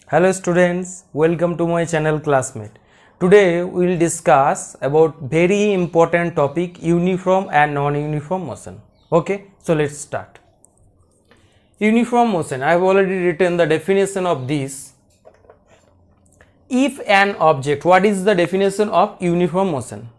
Hello students, welcome to my channel Classmate. Today we will discuss about very important topic uniform and non-uniform motion. Okay, so let's start. Uniform motion, I have already written the definition of this. If an object, what is the definition of uniform motion?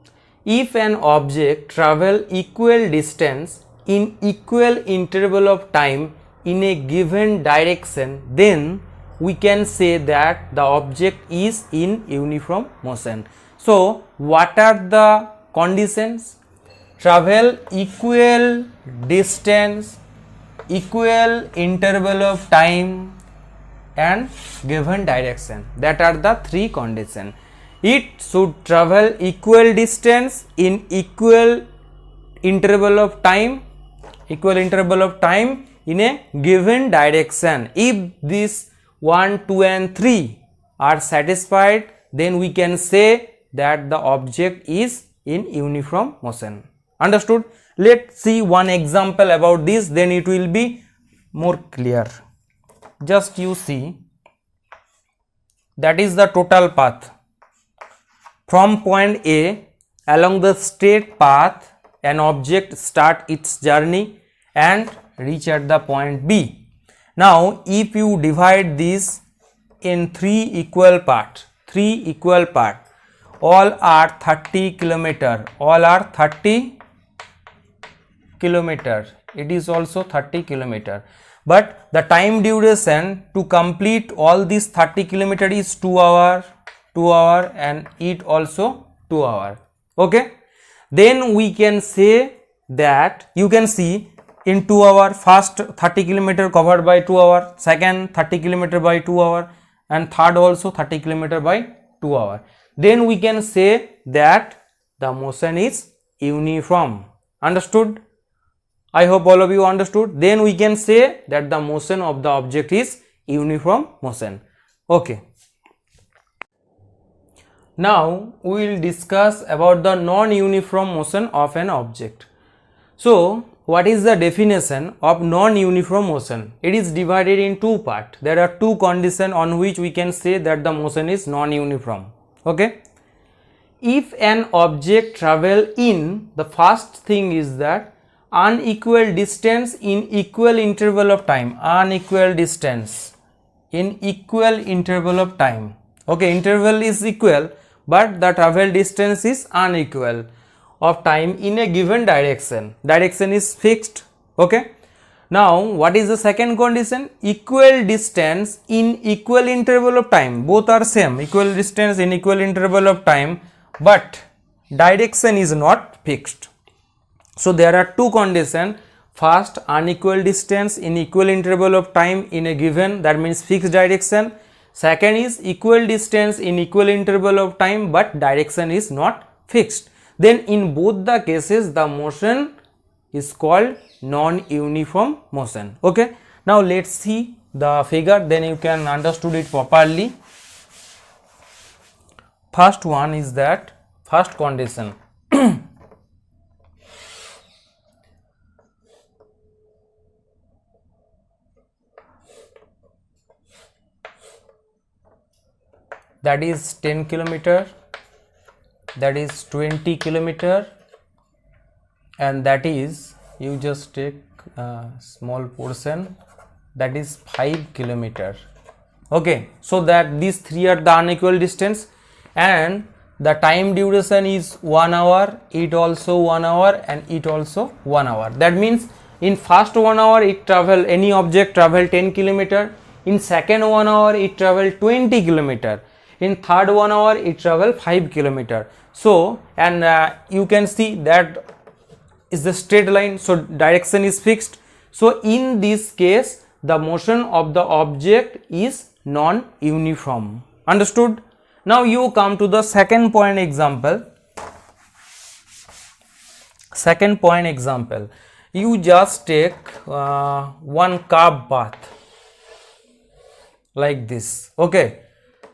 If an object travel equal distance in equal interval of time in a given direction, then we can say that the object is in uniform motion. So, what are the conditions? Travel equal distance, equal interval of time and given direction. That are the three conditions. It should travel equal distance in equal interval of time in a given direction. If this 1, 2 and 3 are satisfied, then we can say that the object is in uniform motion. Understood? Let's see one example about this, then it will be more clear. Just you see, that is the total path. From point A along the straight path, an object start its journey and reach at the point B. Now, if you divide this in three equal parts, all are 30 kilometer, it is also 30 kilometer, but the time duration to complete all these 30 kilometer is 2 hour and it also 2 hour. Okay, then we can say that you can see in 2 hour, first 30 kilometer covered by 2 hour, second 30 kilometer by 2 hour and third also 30 kilometer by 2 hour. Then we can say that the motion is uniform. Understood? I hope all of you understood. Then we can say that the motion of the object is uniform motion. Okay. Now we will discuss about the non-uniform motion of an object. So, what is the definition of non-uniform motion? It is divided in two parts. There are two conditions on which we can say that the motion is non-uniform. Okay. If an object travel in, the first thing is that unequal distance in equal interval of time, Okay, interval is equal, but the travel distance is unequal of time in a given direction is fixed. Okay, now what is the second condition? Equal distance in equal interval of time, both are same, equal distance in equal interval of time, but direction is not fixed. So there are two conditions. First, unequal distance in equal interval of time in a given, that means fixed direction. Second is equal distance in equal interval of time, but direction is not fixed. Then in both the cases the motion is called non-uniform motion. Okay, now let's see the figure, then you can understood it properly. First one is that first condition. That is 10 kilometer, that is 20 kilometer, and that is, you just take a small portion, that is 5 kilometer. Okay, so that these three are the unequal distance and the time duration is 1 hour, it also 1 hour and it also 1 hour. That means in first 1 hour it travel, any object travel 10 kilometer, in second 1 hour it travel 20 kilometer, in third 1 hour it travel 5 kilometer. So, and you can see that is the straight line, so direction is fixed. So in this case the motion of the object is non-uniform. Understood? Now you come to the second point example. You just take one curved path like this. Okay,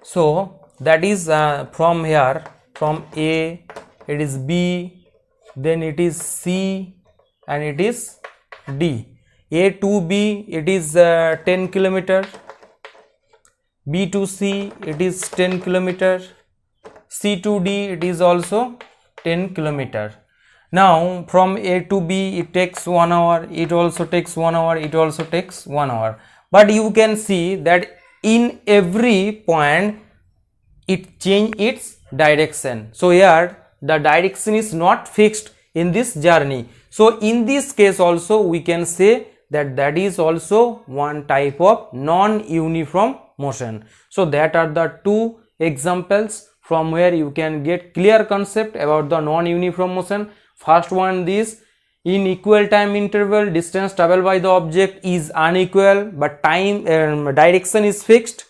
so that is from here, from A it is B, then it is C and it is D. A to B it is 10 kilometer, B to C it is 10 kilometer, C to D it is also 10 kilometer. Now from A to B it takes 1 hour, it also takes 1 hour, it also takes 1 hour. But you can see that in every point it change its direction. So here the direction is not fixed in this journey. So in this case also we can say that that is also one type of non-uniform motion. So that are the two examples from where you can get clear concept about the non-uniform motion. First one, this in equal time interval distance traveled by the object is unequal but time direction is fixed,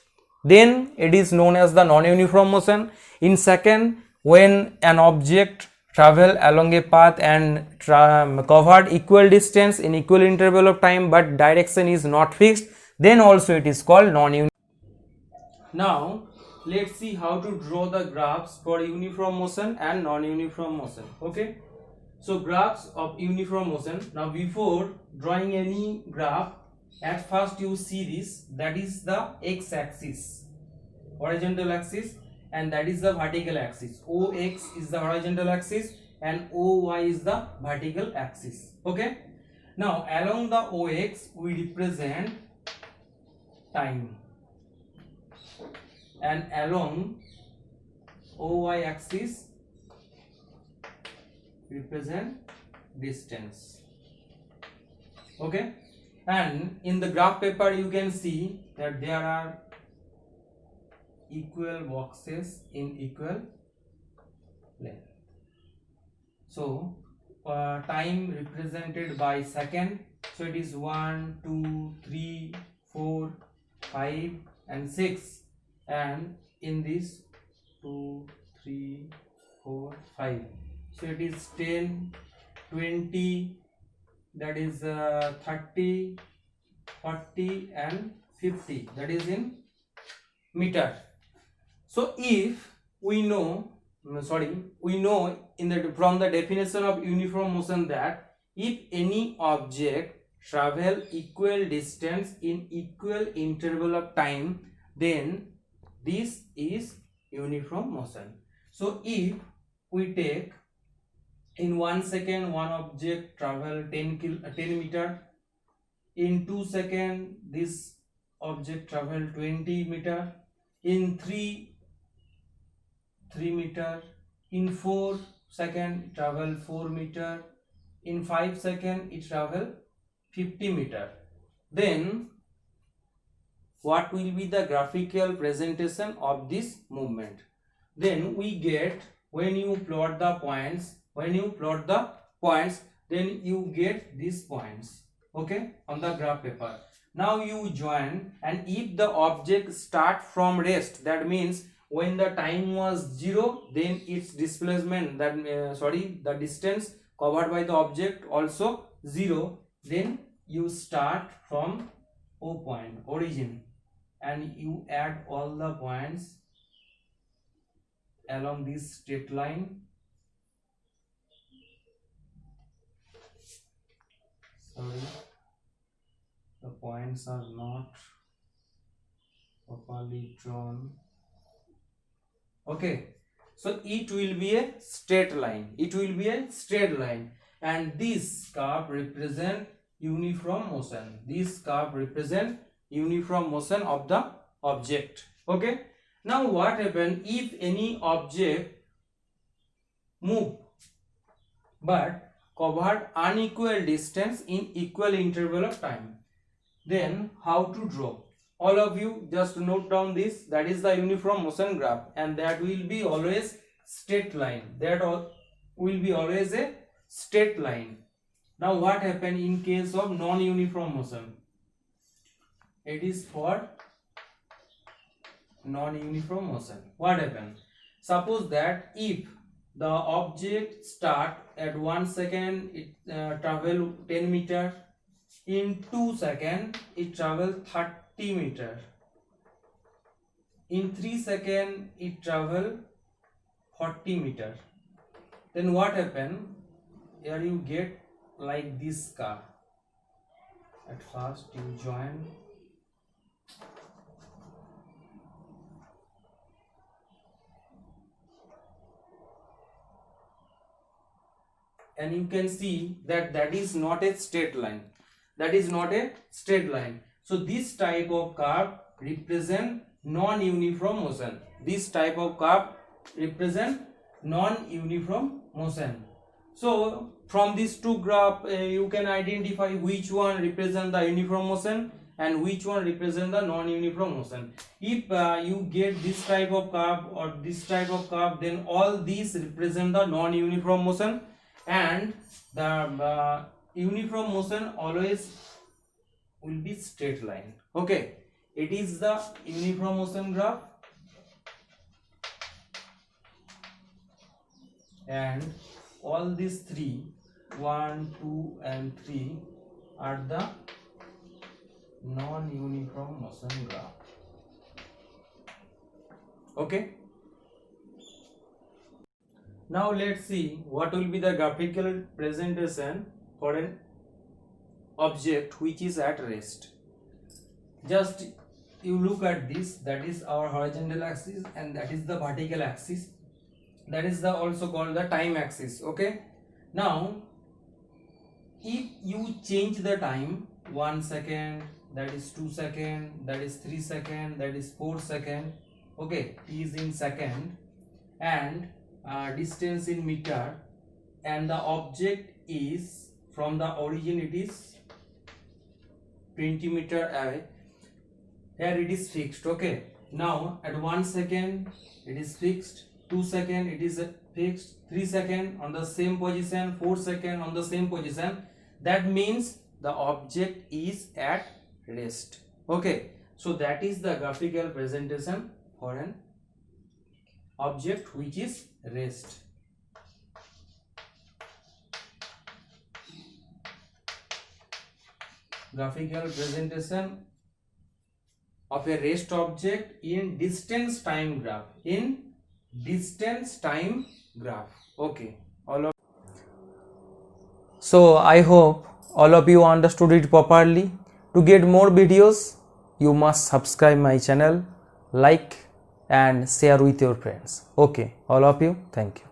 then it is known as the non-uniform motion. In second, when an object travel along a path and covered equal distance in equal interval of time but direction is not fixed, then also it is called non-uniform. Now let's see how to draw the graphs for uniform motion and non-uniform motion. Okay, so graphs of uniform motion. Now before drawing any graph, at first you see this, that is the x-axis, horizontal axis, and that is the vertical axis. OX is the horizontal axis and OY is the vertical axis. Okay, now along the OX we represent time and along OY axis represent distance. Okay, and in the graph paper you can see that there are equal boxes in equal length. So time represented by second, so it is 1 2 3 4 5 and 6, and in this 2 3 4 5, so it is 10 20, that is 30 40 and 50, that is in meter. So if we know in the from the definition of uniform motion that if any object travel equal distance in equal interval of time, then this is uniform motion. So if we take in 1 second one object travel 10 meter, in 2 seconds this object travel 20 meter, in 3 meter, in 4 seconds travel 4 meter, in 5 seconds it travel 50 meter, then what will be the graphical presentation of this movement? Then we get, when you plot the points, then you get these points, okay, on the graph paper. Now you join, and if the object start from rest, that means when the time was 0, then its displacement, that the distance covered by the object also 0, then you start from O point, origin, and you add all the points along this straight line. Sorry, the points are not properly drawn. Okay, so it will be a straight line, and this curve represent uniform motion, of the object. Okay, now what happen if any object move but covered unequal distance in equal interval of time, then how to draw? All of you just note down this, that is the uniform motion graph, and that will be always straight line, will be always a straight line. Now what happen in case of non-uniform motion? It is for non-uniform motion. What happen? Suppose that if the object start at 1 second, it travel 10 meter, in 2 seconds it travel 30 meter, in 3 seconds it travel 40 meter, then what happen? Here you get like this car. At first you join and you can see that that is not a straight line. That is not a straight line. So this type of curve represent non-uniform motion. This type of curve represent non-uniform motion. So from these two graph you can identify which one represent the uniform motion and which one represent the non-uniform motion. If you get this type of curve or this type of curve, then all these represent the non-uniform motion, and the uniform motion always will be straight line. Okay, it is the uniform motion graph, and all these three, 1, 2 and 3 are the non-uniform motion graph. Okay, now let's see what will be the graphical presentation for an object which is at rest. Just you look at this, that is our horizontal axis and that is the vertical axis, that is the also called the time axis. Okay, now if you change the time, 1 second, that is 2 second, that is 3 second, that is 4 second, okay, t is in second, and distance in meter, and the object is from the origin, it is 20 meter away, here it is fixed. Okay, now at 1 second it is fixed, 2 second it is fixed, 3 second on the same position, 4 second on the same position. That means the object is at rest. Okay, so that is the graphical presentation for an object which is rest. Graphical presentation of a rest object in distance time graph. In distance time graph. Okay, so I hope all of you understood it properly. To get more videos, you must subscribe my channel, like and share with your friends. Okay, all of you, thank you.